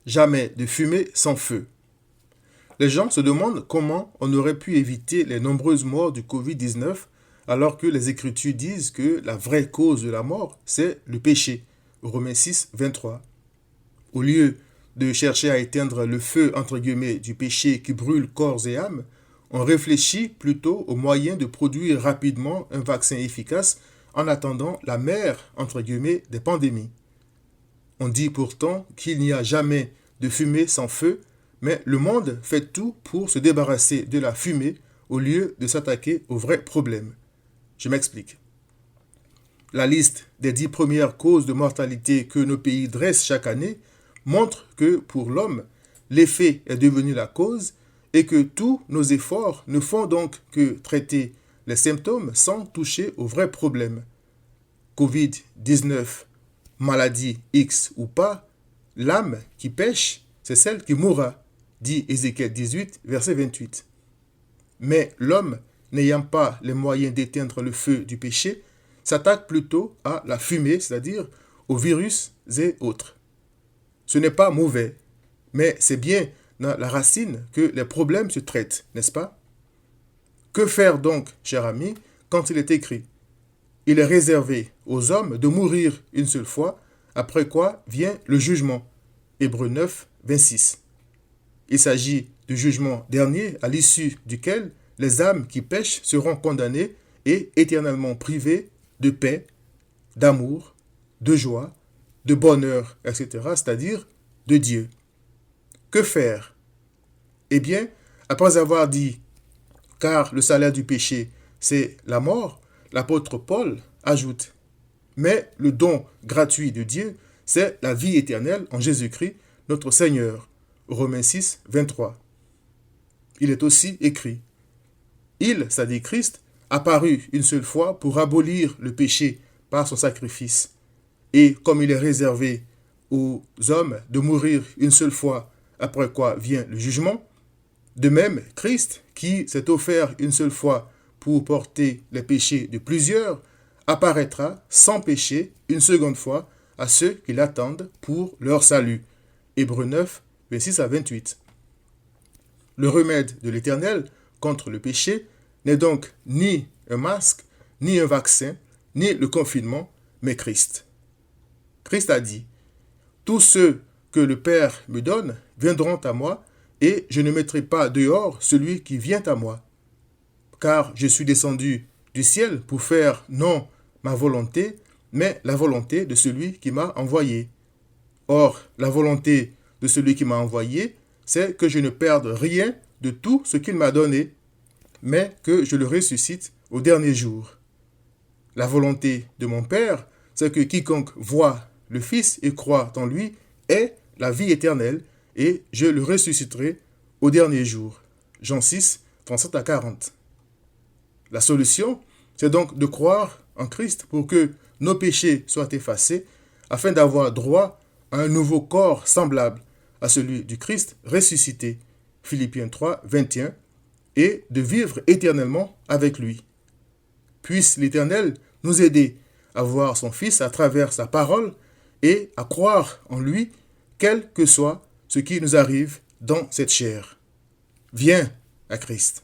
jamais de fumée sans feu. Les gens se demandent comment on aurait pu éviter les nombreuses morts du Covid-19 alors que les Écritures disent que la vraie cause de la mort, c'est le péché. Romains 6, 23. Au lieu de chercher à éteindre le feu entre guillemets du péché qui brûle corps et âme, on réfléchit plutôt aux moyens de produire rapidement un vaccin efficace en attendant la mère entre guillemets des pandémies. On dit pourtant qu'il n'y a jamais de fumée sans feu, mais le monde fait tout pour se débarrasser de la fumée au lieu de s'attaquer aux vrais problèmes. Je m'explique. La liste des 10 premières causes de mortalité que nos pays dressent chaque année montre que pour l'homme, l'effet est devenu la cause et que tous nos efforts ne font donc que traiter les symptômes sans toucher aux vrais problèmes. Covid-19, maladie X ou pas, l'âme qui pêche, c'est celle qui mourra, dit Ézéchiel 18, verset 28. Mais l'homme, n'ayant pas les moyens d'éteindre le feu du péché, s'attaque plutôt à la fumée, c'est-à-dire aux virus et autres. Ce n'est pas mauvais, mais c'est bien dans la racine que les problèmes se traitent, n'est-ce pas? Que faire donc, cher ami, quand il est écrit « Il est réservé aux hommes de mourir une seule fois, après quoi vient le jugement » Hébreux 9, 26. Il s'agit du jugement dernier à l'issue duquel les âmes qui pêchent seront condamnées et éternellement privées de paix, d'amour, de joie, de bonheur, etc., c'est-à-dire de Dieu. Que faire? Eh bien, après avoir dit « car le salaire du péché, c'est la mort », l'apôtre Paul ajoute « mais le don gratuit de Dieu, c'est la vie éternelle en Jésus-Christ, notre Seigneur ». Romains 6, 23. Il est aussi écrit « Il, c'est-à-dire Christ, apparut une seule fois pour abolir le péché par son sacrifice. Et comme il est réservé aux hommes de mourir une seule fois, après quoi vient le jugement, de même, Christ, qui s'est offert une seule fois pour porter les péchés de plusieurs, apparaîtra sans péché une seconde fois à ceux qui l'attendent pour leur salut. Hébreux 9, 26 à 28. Le remède de l'Éternel contre le péché n'est donc ni un masque, ni un vaccin, ni le confinement, mais Christ. Christ a dit « Tous ceux que le Père me donne viendront à moi, et je ne mettrai pas dehors celui qui vient à moi. Car je suis descendu du ciel pour faire non ma volonté, mais la volonté de celui qui m'a envoyé. Or, la volonté de celui qui m'a envoyé, c'est que je ne perde rien de tout ce qu'il m'a donné, mais que je le ressuscite au dernier jour. La volonté de mon Père, c'est que quiconque voit le Fils et croit en lui ait la vie éternelle, et je le ressusciterai au dernier jour. Jean 6, 37 à 40. La solution, c'est donc de croire en Christ pour que nos péchés soient effacés, afin d'avoir droit à un nouveau corps semblable à celui du Christ ressuscité, Philippiens 3, 21, et de vivre éternellement avec lui. Puisse l'Éternel nous aider à voir son Fils à travers sa parole et à croire en lui, quel que soit ce qui nous arrive dans cette chair. Viens à Christ.